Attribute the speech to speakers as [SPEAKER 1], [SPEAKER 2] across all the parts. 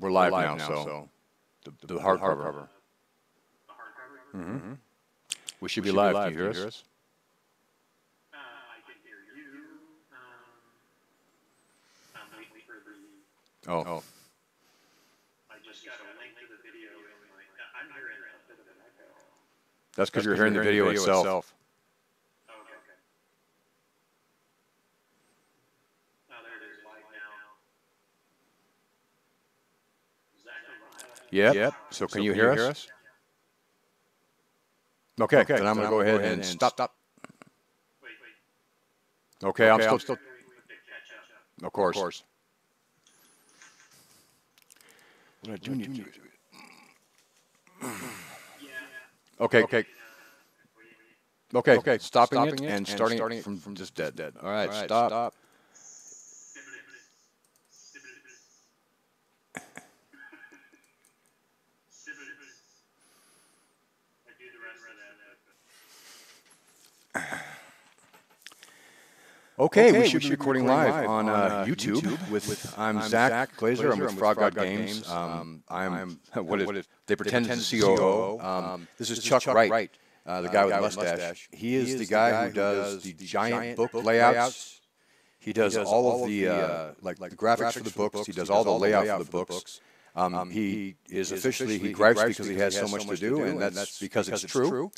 [SPEAKER 1] We're live now, so the hardcover. Mm-hmm. We should be live. Can you hear us?
[SPEAKER 2] I can hear you. I'm waiting for the.
[SPEAKER 1] Oh.
[SPEAKER 2] I just got a link to the video. I'm hearing a bit of an echo.
[SPEAKER 1] That's because you're hearing the video itself.
[SPEAKER 2] Oh, okay. Oh, there it is, live now. Is that live?
[SPEAKER 1] Yep. So can you hear us? Okay. Then I'm going to go ahead and stop.
[SPEAKER 2] Wait.
[SPEAKER 1] Okay, I'm still.
[SPEAKER 2] To catch up.
[SPEAKER 1] Of course. What I do need to do.
[SPEAKER 2] Yeah.
[SPEAKER 1] Okay. Stopping it and starting it from just dead. All right. Stop. Okay, we should be recording live on YouTube with I'm Zach Glazer. I'm with Frog God Games. I'm they pretend is the COO. This is Chuck Wright, the guy with the mustache. He is the guy who does the giant book layouts. He does all of the like the graphics for the books. He does all the layout for the books. He is officially he gripes because he has so much to do, and that's because it's true.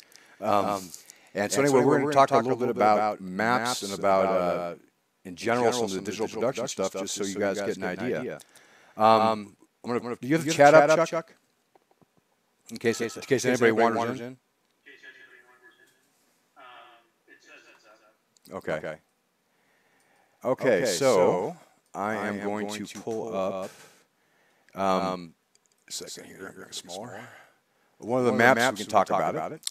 [SPEAKER 1] And so anyway, we're going to talk a little bit about maps and about, in general, some of the digital production stuff, just so you guys get an idea. Do you have the chat up, Chuck? In case anybody wanders in? Okay, so I am going to pull up, a second here, smaller. One of the maps, we can talk about it.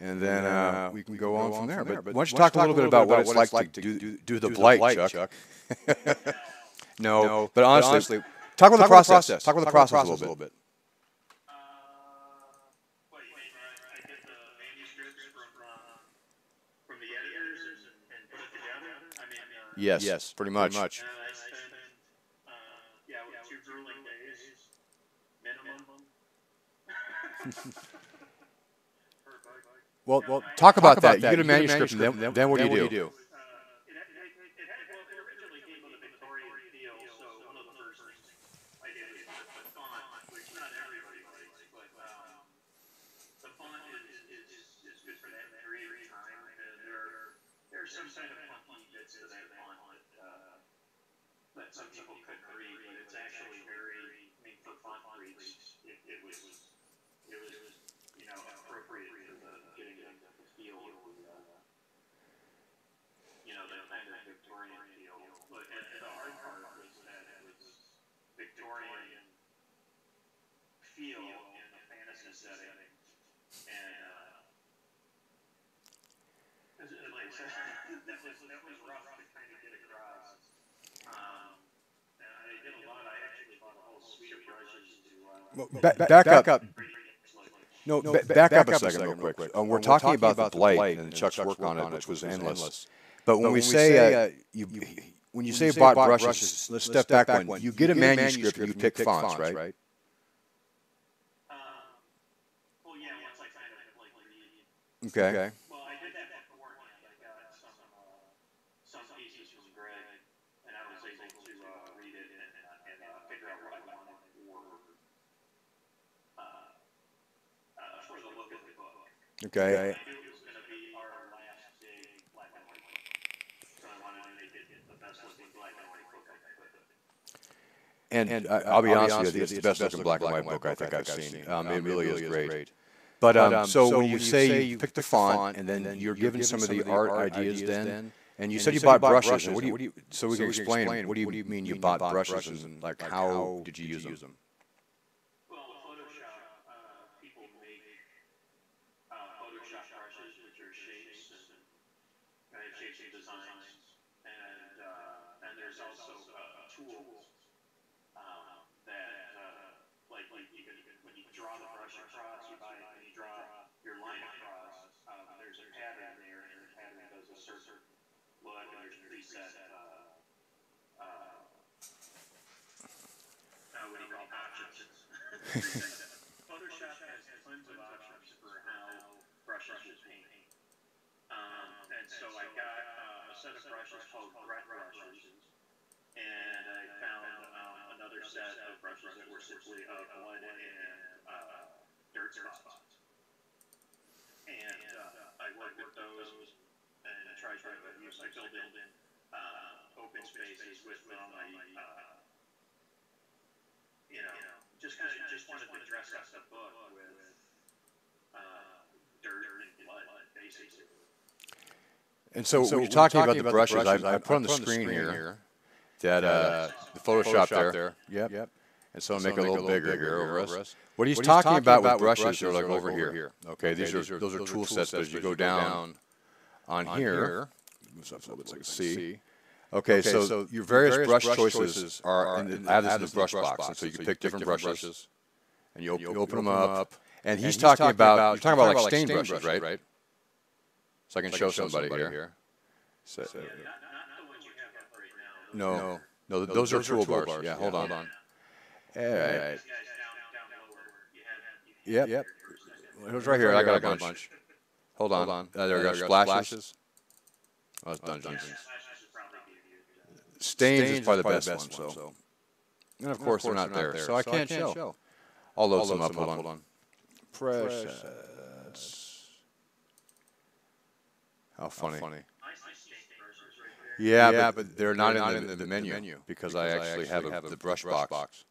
[SPEAKER 1] And then we can go on from there. But why don't you talk a little bit about what it's like to do the blight, Chuck? No, but honestly, talk about the process. Talk about the process a little bit.
[SPEAKER 2] What you mean? I get the manuscripts from the editors and put it together. I mean,
[SPEAKER 1] Yes, pretty much.
[SPEAKER 2] I spend 2 grueling days minimum.
[SPEAKER 1] Well, talk about that. You get a manuscript, and then what do you do?
[SPEAKER 2] It originally came with a Victorian feel, so one of the first things I did was put the font, which not everybody likes, but the font is good for that period of time, and there are some kind of funky bits to that font that some people couldn't read, but it's actually very, I mean, for font reads, it was appropriate to getting the feel of the kind of Victorian feel. But the hard part was that it was Victorian feel in a fantasy setting, and like I said, that was rough to kind of get across. And I did a lot. I actually bought a whole suite of brushes to
[SPEAKER 1] Back up. No, back up a second real quick. We're talking about the blight and Chuck's work on it, which was endless. But when we say when you say bought brushes, let's step back one. You get a manuscript and you pick fonts, right?
[SPEAKER 2] well, yeah, once I kind of read.
[SPEAKER 1] Okay.
[SPEAKER 2] Well, I did that beforehand. I got some pieces from Greg, and I was able to read it and figure out what I wanted for the look of the book.
[SPEAKER 1] Okay.
[SPEAKER 2] I knew it was going to be our last big black and white book, so I wanted to make it the best looking black and white book I could.
[SPEAKER 1] And I'll be honest with you, it's the best looking black and white book I think I've seen. It really is great. But so when you say you pick the font and then you're given some of the art ideas then, and you said you bought brushes, and what do you? So we can explain. What do you mean you bought brushes and like how did you use them?
[SPEAKER 2] Well, Photoshop, people make Photoshop brushes, which are shapes and shapes and designs, and there's also tools that like you can when you draw the brush across, when you draw your line across, there's a pattern there, and the pattern does a certain look, and there's preset what do you call options. Photoshop has tons of options for how brushes will paint. And so I got a set of brushes called grit brushes, and I found another set of brushes that were simply blood and dirt spots. And I worked with those and tried to use. I filled in open spaces with them. Just wanted to dress up the book with dirt and blood, basically.
[SPEAKER 1] And so when you're talking about the brushes, I put on the screen here that the Photoshop there. Yep. And so I'll make it a little bigger here over us. What he's talking about with brushes are like over here. Okay, those are tool sets that as you go down on here, moves up a little bit so I can see. Okay, so your various brush choices are, and I have this in the brush box, and so you can pick different brushes, and you open them up. And he's talking about, you're talking about like stain brushes, right? So I can show somebody here. So,
[SPEAKER 2] Not the ones you have up right now.
[SPEAKER 1] no, those are toolbars. Yeah, hold on. All right.
[SPEAKER 2] Guys down lower,
[SPEAKER 1] Yep. It was right here. I got a bunch. Hold on. There we go. Splashes. Oh, it's Dungeons. Stains is probably the best one. So, and of course they're not there, so I can't show. I'll load some up. Hold on. Precious. How funny. Yeah, but they're not in the menu because I actually have the brush box.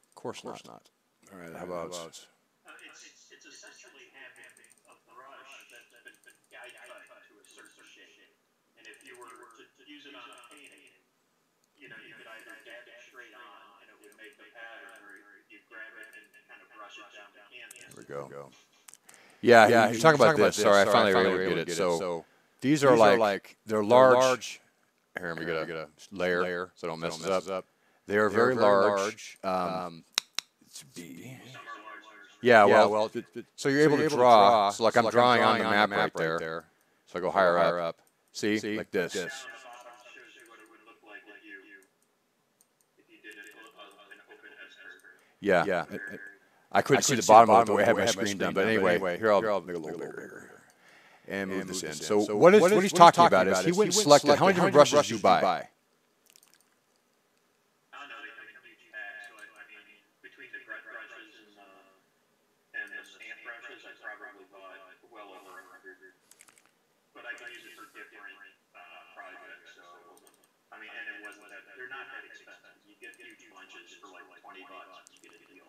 [SPEAKER 1] Of course not. All right, how about...
[SPEAKER 2] It's essentially having a brush that's been guide cut to a certain shape. And if you were to use it on a painting, you could either dab it straight on and it would make the pattern, or you grab it and kind of brush it down the canvas.
[SPEAKER 1] There we go. Yeah, you're talking about this. Sorry, I finally were able to get it. So these are like, they're large. Here, let me get a layer so I don't mess this up. They are very large. Yeah, well, so you're able to draw. So like I'm drawing on the map right there. So I go higher up. See, like this.
[SPEAKER 2] Shows you what it would look like if you did an open S curve.
[SPEAKER 1] Yeah. I couldn't see the bottom of it the way I had my screen done. But anyway, here I'll make it a little bigger. And move this in. So what he's talking about is he went and selected how many different brushes you buy.
[SPEAKER 2] Between the grit brushes and the stamp brushes, I probably bought well over 100. But I can use it for different projects. So, and it wasn't that, they're not that expensive. You get huge bunches for like $20, you get a deal.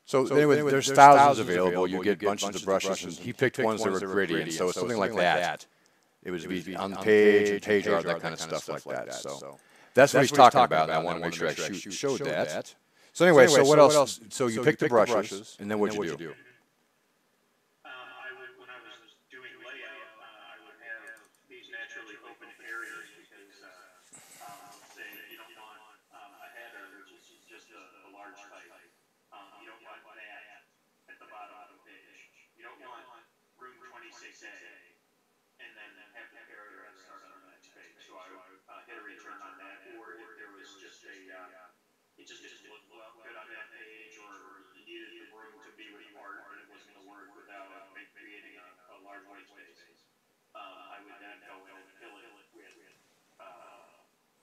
[SPEAKER 1] So anyway, there's thousands available. You get bunches of brushes, and he picked ones that were gritty, and so it's something like that. It was on the page art, that kind of stuff like that. So that's what he's talking about. I want to make sure I showed that. So anyway, so what else? So you pick the brushes, and then what'd you do?
[SPEAKER 2] When I was doing layout, I would have these naturally open areas because, say, you don't want a header, which is just a large type. You don't want that at the bottom of the page. You don't want room 26A and then have the paragraph start on the next page. So I would hit a return on that, or if there was just it just didn't look good on that page, or you needed the room to be with art and it wasn't going to work without creating a large white space. I would then go in and fill it with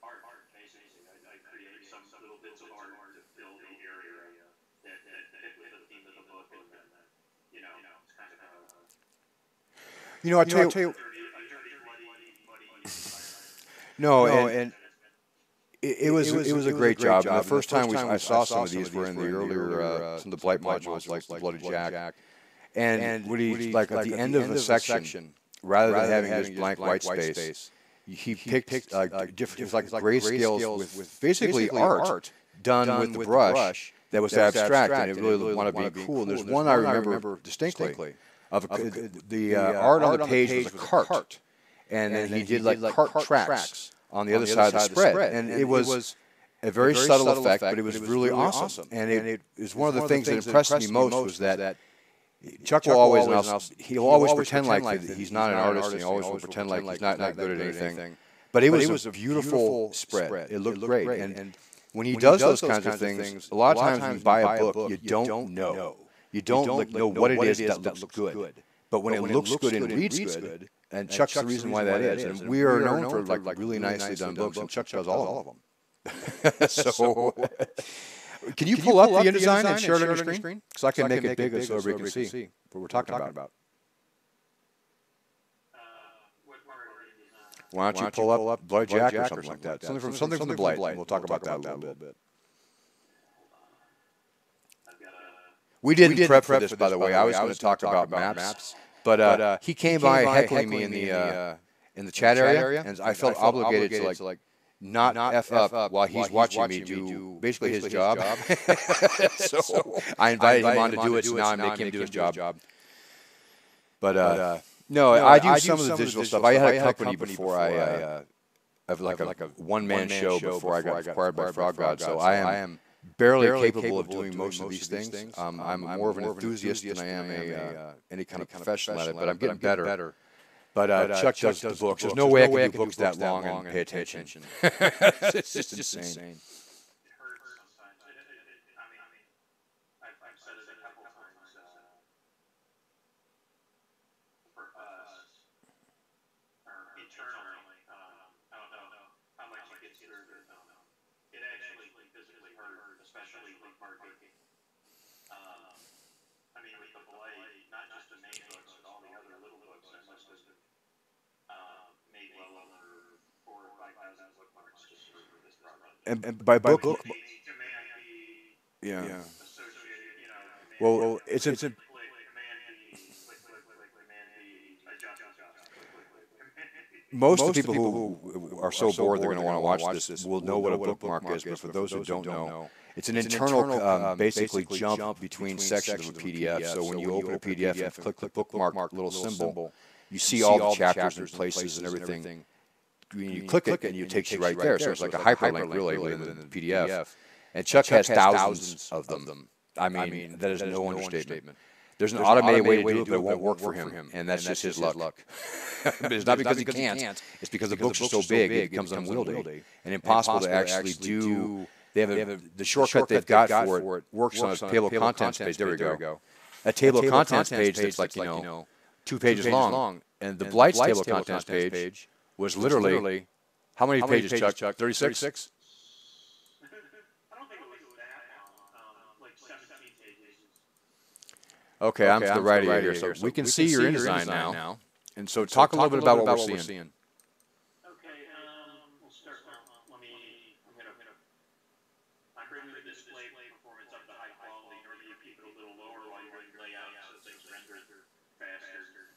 [SPEAKER 2] art, basically. I create some little bits of art to fill the area that fit with the theme of the book, and then, it's kind of
[SPEAKER 1] I tell you, no, and it was a great job. And the first time I saw some of these were in the earlier some of the Blight modules, like the Bloody Jack, and what he like at the end of a section, rather than having this blank white space, he picked different like grayscales with basically art done with the brush that was abstract, and it really wanted to be cool. And there's one I remember distinctly of the art on the page was a cart, and then he did like cart tracks on the other side of the spread, and it was a very subtle effect, but it was really awesome. And it was one of the things that impressed me most was that Chuck will always, he'll always pretend like he's not an artist, and he always will pretend like he's not good at anything. But it was a beautiful spread. It looked great. And when he does those kinds of things, a lot of times when you buy a book, you don't know. You don't know what it is that looks good. But when it looks good and reads good, and Chuck's the reason why that is. And we are known for like really nicely done books, and Chuck does all of them. So, can you pull up the InDesign and share it on your screen? Because I can make it bigger so everybody can see what we're talking about. Why don't you pull up Bloody Jack or something like that? Something from the Blight. And we'll talk about that a little bit. We didn't prep for this, by the way. I was going to talk about maps, but he came by heckling me in the chat area, and I felt obligated to like not F up while he's watching me do basically his job. So I invited him on to do it, so now I make him do his job. But no, I do some of the digital stuff. I had a company before I have like a one-man show before I got acquired by Frog God, so I am barely capable of doing most of these things. I'm more of an enthusiast than I am any kind of professional at it, but I'm getting better. But Chuck does the books. There's no way I can do books that long and pay attention. It's just insane.
[SPEAKER 2] Especially with marketing. I mean, with the Blight, not just the main books, but all the other little books, I must have made well over 4,000 or 5,000 bookmarks just for this project.
[SPEAKER 1] And by book, yeah. Well, it's most of the people who are so bored they're going to want to watch this will know what a bookmark is, but for those who don't know, it's an internal basically jump between sections of a PDF. So when you open a PDF and click the bookmark little symbol, you see all the chapters and places and everything. You click it and it takes you right there. So it's like a hyperlink really within the PDF. And Chuck has thousands of them. I mean, that is no understatement. There's an automated way to do it, but it won't work for him, and that's just his luck. But it's not because he can't. It's because the books are so big, it becomes unwieldy and impossible to actually do. They have the shortcut they've got for it works on a table of contents page. There we go. A table of contents page that's like 2 pages long, and the Blight's table of contents page was literally how many pages, Chuck? 36. Okay, I'm to the right of you here, so we can see your InDesign now. And so talk a little bit about what we're seeing.
[SPEAKER 2] Okay, we'll start now. I'm bringing the display performance up to high quality. Normally you keep it a little lower while you're in layout so things render faster.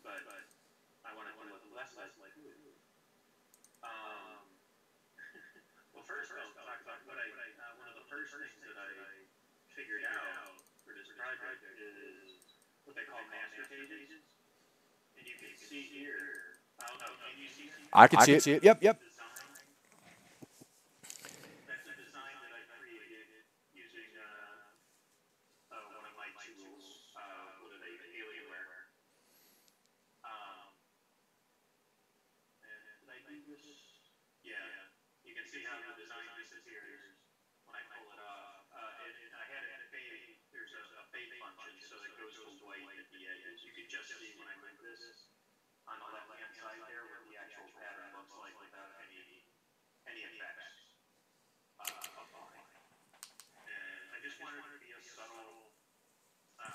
[SPEAKER 2] But I want to do it less like you. Well, first I'll talk about what one of the first things that I figured out for this project is what they call master pages. And you can see here, I don't know, can you see it?
[SPEAKER 1] I can see it. Yep.
[SPEAKER 2] That's a design that I created using one of my tools. What are they? Alienware. And did I do this? Yeah. You can see how the design disappears when I pull it off. And I had it fade. There's a fade function, so it goes to white at the edges. You can just see when I move this on the left-hand side there what the actual pattern looks like without any effects applying. And I just wanted it to be a subtle. I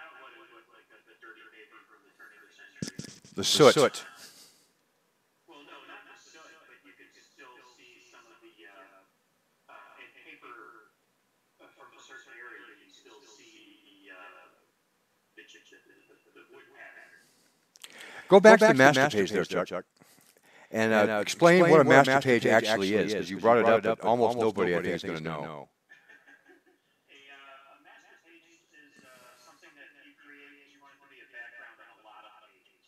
[SPEAKER 2] don't want it to look like the dirty paper from the turn of the century.
[SPEAKER 1] The soot.
[SPEAKER 2] Well, no, not the soot, but you can still see some of the in paper from a certain area. You can still see the wood pattern.
[SPEAKER 1] Go back to the master page there, Chuck. And explain what a master page actually is, because you brought it up, but almost nobody, I think, is going to know.
[SPEAKER 2] A master page is something that you create and you want it to be a background on a lot of pages.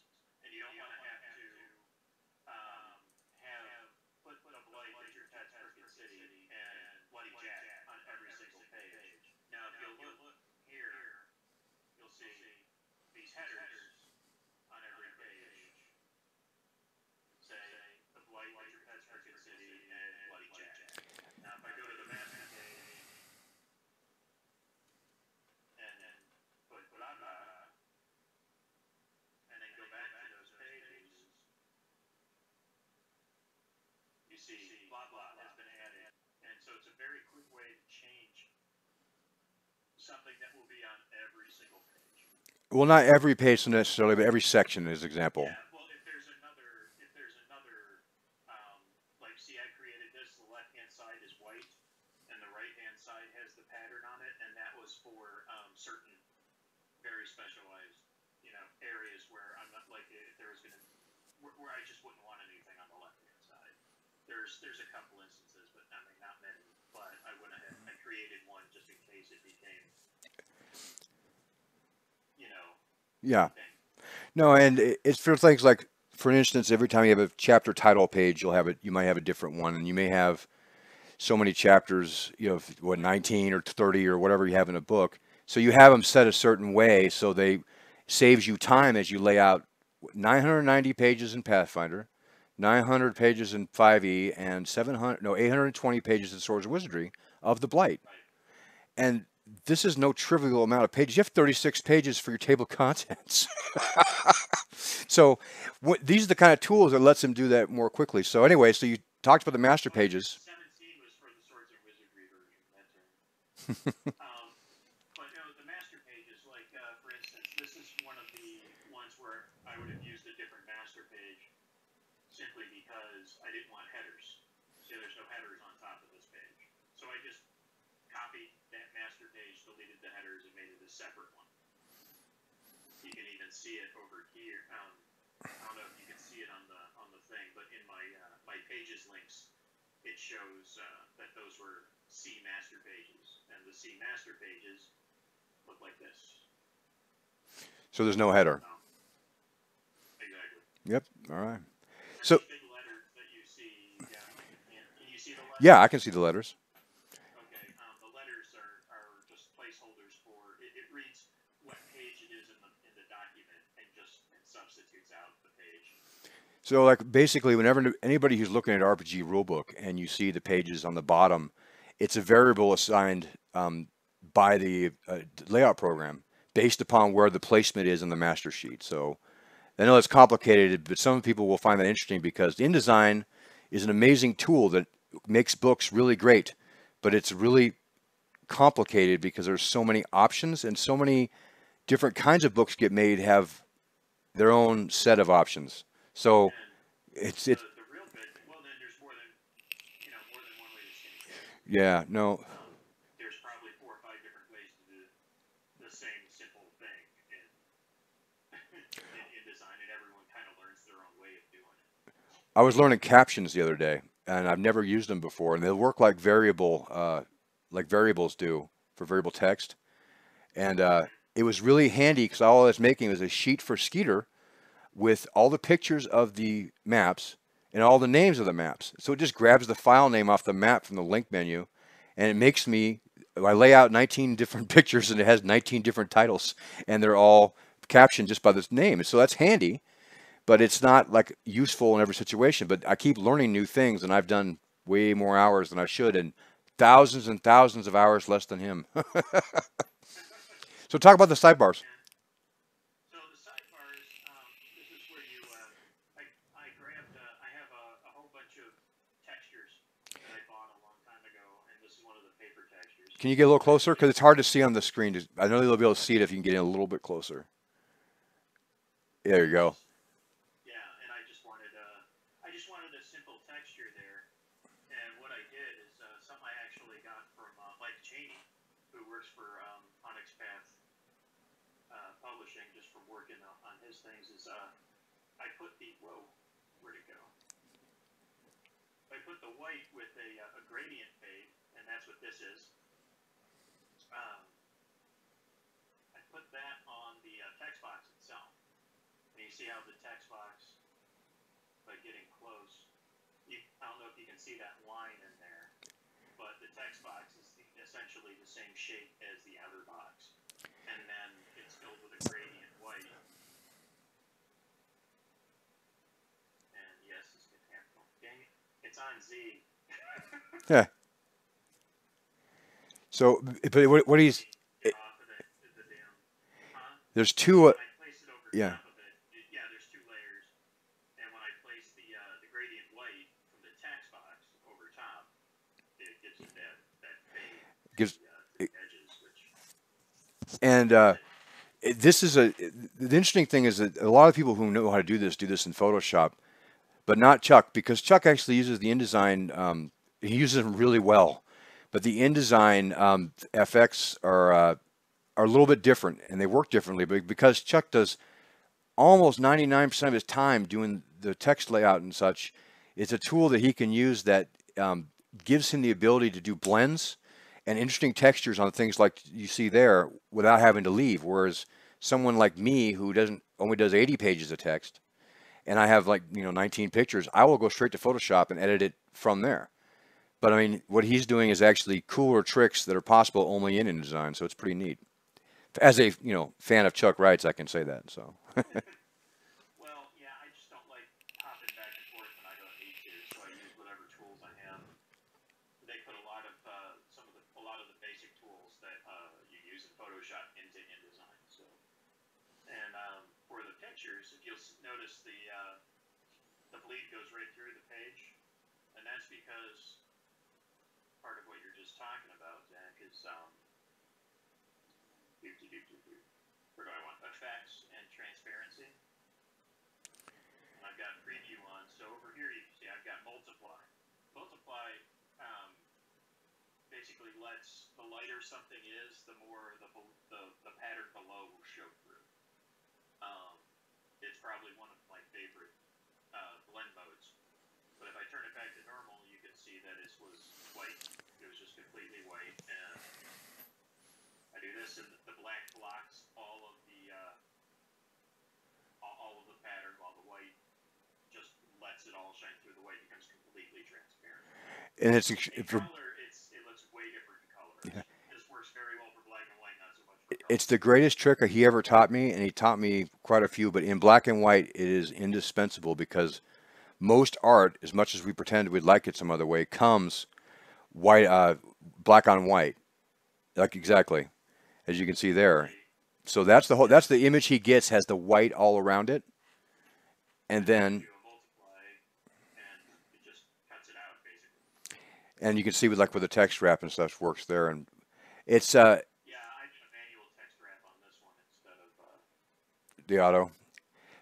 [SPEAKER 2] And you don't want to have put the Blight as your text for City and Bloody Jack on every single page. Now, if you look here, you'll see these headers on every page. see blah blah has been added, and so it's a very quick way to change something that will be on every single page.
[SPEAKER 1] Well, not every page necessarily, but every section is example.
[SPEAKER 2] Yeah, well, if there's another, like, see, I created this. The left hand side is white, and the right hand side has the pattern on it, and that was for certain very specialized, areas where I'm not like if there was gonna where I just wouldn't want anything on the left hand side. There's a couple instances, but I mean not many. But I went ahead and I created one just in case it became,
[SPEAKER 1] Yeah.
[SPEAKER 2] thing.
[SPEAKER 1] No, and it's for things like, for instance, every time you have a chapter title page, you might have a different one, and you may have so many chapters, 19 or 30 or whatever you have in a book. So you have them set a certain way, so they saves you time as you lay out 990 pages in Pathfinder, 900 pages in 5e, and 820 pages in Swords of Wizardry of the Blight.
[SPEAKER 2] Right.
[SPEAKER 1] And this is no trivial amount of pages. You have 36 pages for your table of contents. So these are the kind of tools that lets them do that more quickly. So anyway, so you talked about the master pages.
[SPEAKER 2] 17 was for the Swords of Wizardry version. That's right. But the master pages, like for instance, this is one of the ones where I would have used a different master page simply because I didn't want headers. See, there's no headers on top of this page, so I just copied that master page, deleted the headers, and made it a separate one. You can even see it over here. I don't know if you can see it on the thing, but in my my pages links, it shows that those were C master pages, and the C master pages look like this.
[SPEAKER 1] So there's no header.
[SPEAKER 2] Exactly.
[SPEAKER 1] Yep. All right. So
[SPEAKER 2] Big letters that you see. Yeah. Can you see the letters?
[SPEAKER 1] yeah, I can see the letters.
[SPEAKER 2] Okay. The letters are just placeholders for it. It reads what page it is in the document and substitutes out the page.
[SPEAKER 1] So like basically, whenever anybody who's looking at RPG rulebook and you see the pages on the bottom, it's a variable assigned by the layout program based upon where the placement is in the master sheet. So I know it's complicated, but some people will find that interesting because InDesign is an amazing tool that makes books really great, but it's really complicated because there's so many options and so many different kinds of books get made have their own set of options. So it's
[SPEAKER 2] The real bit. Well, then there's more than one way to skin a cat.
[SPEAKER 1] yeah, no.
[SPEAKER 2] There's probably 4 or 5 different ways to do the same simple thing in design, and everyone kind of learns their own way of doing it.
[SPEAKER 1] I was learning captions the other day, and I've never used them before, and they work like variables do for variable text. And it was really handy because all I was making was a sheet for Skeeter with all the pictures of the maps and all the names of the maps. So it just grabs the file name off the map from the link menu, and it makes I lay out 19 different pictures, and it has 19 different titles, and they're all captioned just by this name. So that's handy, but it's not like useful in every situation. But I keep learning new things, and I've done way more hours than I should, and thousands of hours less than him. So talk about the sidebars.
[SPEAKER 2] So the sidebars, this is where I grabbed, I have a whole bunch of textures that I bought a long time ago, and this is one of the paper textures.
[SPEAKER 1] Can you get a little closer? Because it's hard to see on the screen. I know they'll be able to see it if you can get in a little bit closer. There you go.
[SPEAKER 2] Yeah, and I just wanted a simple texture there, and what I did is something I actually got from Mike Cheney, who works for Onyx Path Publishing, just from working on his things. Is I put where'd it go? I put the white with a gradient fade, and that's what this is. I put that on the text box itself. And you see how the text box, by getting close, I don't know if you can see that line in there, but the text box is essentially the same shape as the outer box. And then it's filled with a gradient white. And yes, it's mechanical. Dang it. It's on Z.
[SPEAKER 1] Yeah. So, but what he's
[SPEAKER 2] Get off of the damn. Huh?
[SPEAKER 1] there's two.
[SPEAKER 2] When I place it over
[SPEAKER 1] Yeah.
[SPEAKER 2] top of it, yeah, there's 2 layers. And when I place the gradient white from the text box, that fade
[SPEAKER 1] Gives
[SPEAKER 2] to the edges, which
[SPEAKER 1] and this is the interesting thing is that a lot of people who know how to do this in Photoshop, but not Chuck, because Chuck actually uses the InDesign. He uses them really well, but the InDesign FX are a little bit different and they work differently. But because Chuck does almost 99% of his time doing the text layout and such, it's a tool that he can use that gives him the ability to do blends and interesting textures on things like you see there without having to leave. Whereas someone like me who doesn't only does 80 pages of text and I have like 19 pictures, I will go straight to Photoshop and edit it from there. But I mean, what he's doing is actually cooler tricks that are possible only in InDesign, so it's pretty neat. As a fan of Chuck Wright's, I can say that. So.
[SPEAKER 2] well, yeah, I just don't like hopping back and forth when I don't need to, so I use whatever tools I have. They put a lot of the basic tools that you use in Photoshop into InDesign. So, and for the pictures, if you'll notice the bleed goes right through the page, and that's because part of what you're just talking about, Zach, is where do I want effects and transparency? And I've got preview on. So over here you can see I've got multiply. Multiply basically lets the lighter something is, the more the pattern below will show through. It's probably one of my favorite blend modes. But if I turn it back to normal, you can see that it was white. It was just completely white. And I do this, and the black blocks all of the pattern, while the white just lets it all shine through. The white becomes completely transparent.
[SPEAKER 1] And it's
[SPEAKER 2] in color, it looks way different in color. Yeah. This works very well for black and white, not so much for color.
[SPEAKER 1] It's the greatest trick he ever taught me, and he taught me quite a few. But in black and white, it is indispensable because most art, as much as we pretend we'd like it some other way, comes white, black on white, like exactly as you can see there. So that's the image he gets, has the white all around it, and then
[SPEAKER 2] it just cuts it out basically.
[SPEAKER 1] And you can see with where the text wrap and stuff works there, and it's
[SPEAKER 2] yeah, I did a manual text wrap on this one instead of
[SPEAKER 1] the auto.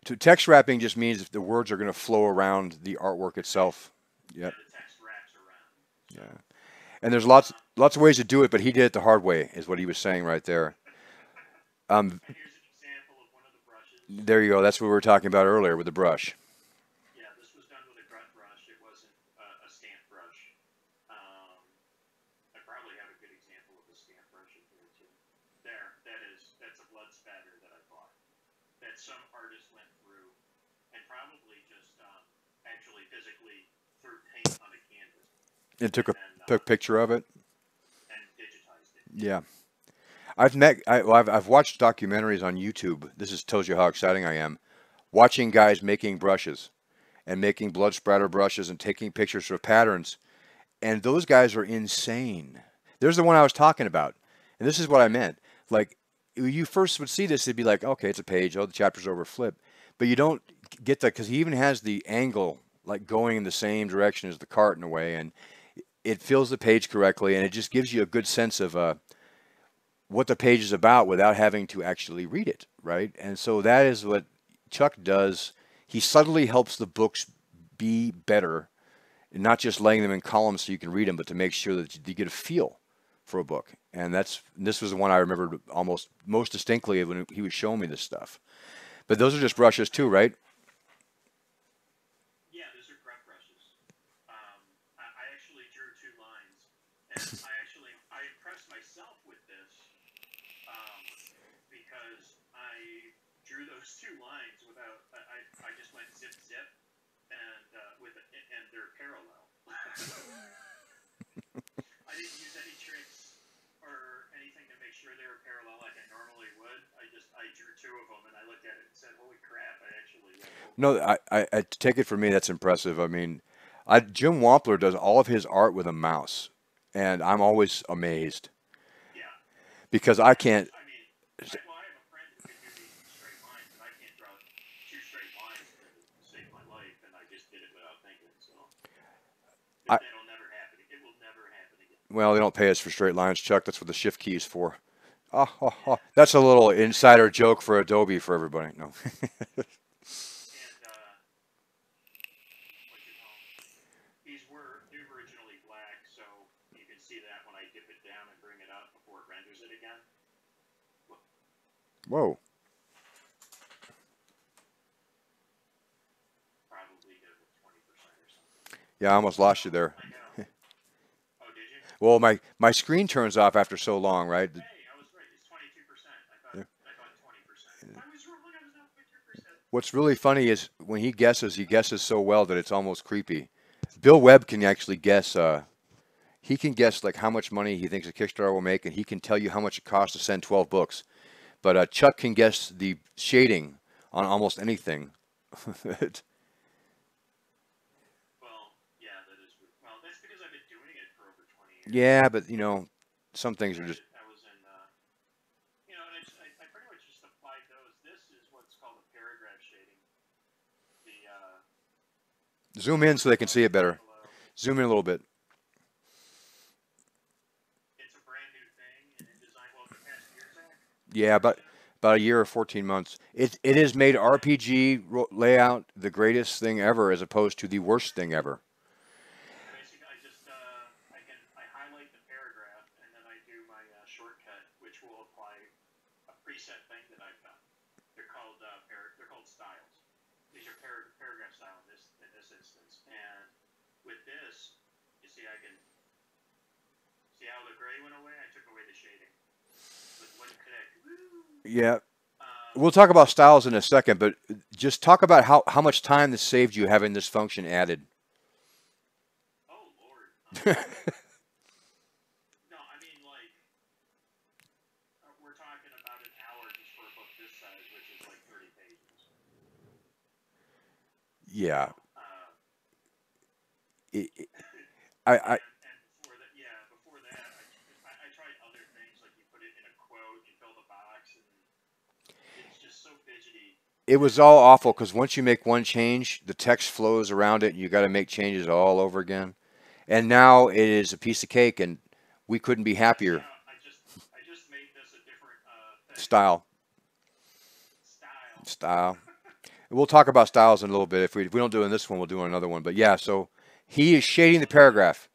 [SPEAKER 1] So text wrapping just means if the words are going to flow around the artwork itself. Yep.
[SPEAKER 2] The text wraps around.
[SPEAKER 1] So. Yeah. And there's lots of ways to do it, but he did it the hard way, is what he was saying right there.
[SPEAKER 2] And here's an example of one of the brushes.
[SPEAKER 1] There you go. That's what we were talking about earlier with the brush.
[SPEAKER 2] Yeah, this was done with a grunt brush. It wasn't a stamp brush. I probably have a good example of a stamp brush in here too. That's a blood spatter that I bought. That some artist went through and probably just actually physically threw paint on a canvas.
[SPEAKER 1] It took a picture of it.
[SPEAKER 2] And digitized it.
[SPEAKER 1] Yeah. I've watched documentaries on YouTube. This tells you how exciting I am. Watching guys making brushes and making blood spatter brushes and taking pictures of patterns. And those guys are insane. There's the one I was talking about. And this is what I meant. Like, you first would see this, it'd be like, okay, it's a page. Oh, the chapter's over, flip. But you don't get that because he even has the angle like going in the same direction as the cart in a way. And it fills the page correctly. And it just gives you a good sense of what the page is about without having to actually read it, right? And so that is what Chuck does. He subtly helps the books be better, and not just laying them in columns so you can read them, but to make sure that you get a feel for a book. And this was the one I remembered almost most distinctly when he was showing me this stuff. But those are just brushes too, right?
[SPEAKER 2] Yeah, those are grunt brushes. I actually drew 2 lines, and I impressed myself with this. Because I drew those 2 lines without, I just went zip, and and they're parallel. I didn't use any tricks or anything to make sure they were parallel like I normally would. I drew 2 of them and I looked at it and said, "Holy crap!" I actually.
[SPEAKER 1] No, I take it from me. That's impressive. I mean, Jim Wampler does all of his art with a mouse, and I'm always amazed.
[SPEAKER 2] Yeah.
[SPEAKER 1] Because I can't.
[SPEAKER 2] I mean, I have a friend who can do these in straight lines, but I can't draw 2 straight lines to save my life, and I just did it without thinking. So that'll never happen. It will never happen again.
[SPEAKER 1] Well, they don't pay us for straight lines, Chuck. That's what the shift key is for. That's a little insider joke for Adobe for everybody. No.
[SPEAKER 2] And these were originally black, so you can see that when I dip it down and bring it up before it renders it again.
[SPEAKER 1] Whoa.
[SPEAKER 2] Probably did with 20% or something.
[SPEAKER 1] Yeah, I almost lost you there.
[SPEAKER 2] I know. Oh, did you?
[SPEAKER 1] Well, my screen turns off after so long, right?
[SPEAKER 2] Hey, I was right. It's 22%. I thought 20%. I was wrong. I was not 50%.
[SPEAKER 1] What's really funny is when he guesses so well that it's almost creepy. Bill Webb can actually guess. He can guess like how much money he thinks a Kickstarter will make, and he can tell you how much it costs to send 12 books. But Chuck can guess the shading on almost anything.
[SPEAKER 2] Well, yeah, that is. Well, that's because I've been doing it for over 20 years.
[SPEAKER 1] Yeah, but some things are just.
[SPEAKER 2] I was in, and I pretty much just applied those. This is what's called a paragraph shading.
[SPEAKER 1] Zoom in so they can see it better. Zoom in a little bit.
[SPEAKER 2] It's a brand new thing in InDesign. Well, the past year, Zach.
[SPEAKER 1] Yeah, about a year or 14 months. It has made RPG layout the greatest thing ever, as opposed to the worst thing ever.
[SPEAKER 2] Basically, I highlight the paragraph and then I do my shortcut, which will apply a preset thing that I've done. They're called styles. These are paragraph style in this instance. And with this, you see, I can see how the gray went away. I took away the shading with one click.
[SPEAKER 1] Yeah. We'll talk about styles in a second, but just talk about how much time this saved you having this function added.
[SPEAKER 2] Oh, Lord. No, I mean, like, we're talking about an hour just for a book this size, which is like 30 pages.
[SPEAKER 1] Yeah.
[SPEAKER 2] And before that, I tried other things, like you put it in a quote, you fill the box, and it's just so fidgety.
[SPEAKER 1] It was all awful because once you make one change, the text flows around it, and you got to make changes all over again. And now it is a piece of cake, and we couldn't be happier.
[SPEAKER 2] I just made this a different thing.
[SPEAKER 1] Style. We'll talk about styles in a little bit. If we don't do it in this one, we'll do it in another one. But yeah, so he is shading the paragraph,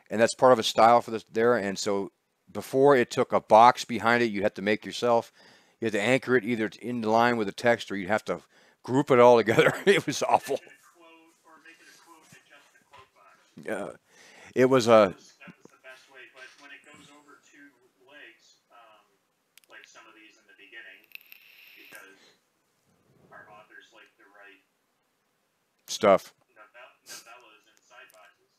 [SPEAKER 1] and that's part of a style for this there. And so before it took a box behind it, you had to make yourself. You had to anchor it either in line with the text, or you'd have to group it all together. It was awful.
[SPEAKER 2] Make it a quote and just a quote box.
[SPEAKER 1] It was
[SPEAKER 2] That was the best way. But when it goes over two legs, like some of these in the beginning, because our authors like to write
[SPEAKER 1] stuff.
[SPEAKER 2] novellas and side boxes.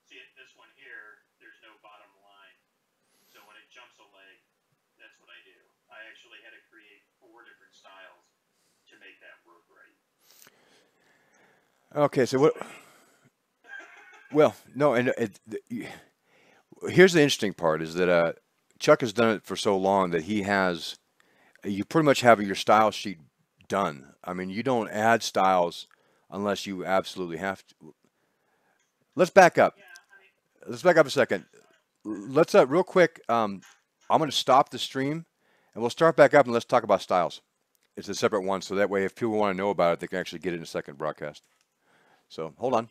[SPEAKER 2] See, this one here, there's no bottom line. So when it jumps a leg, that's what I do. I actually had to create 4 different styles to make that work right.
[SPEAKER 1] Okay, so what? Well, no, and here's the interesting part is that Chuck has done it for so long that you pretty much have your style sheet done. I mean, you don't add styles unless you absolutely have to. Let's back up. Let's back up a second. Let's real quick. I'm going to stop the stream, and we'll start back up, and let's talk about styles. It's a separate one, so that way, if people want to know about it, they can actually get it in a second broadcast. So hold on.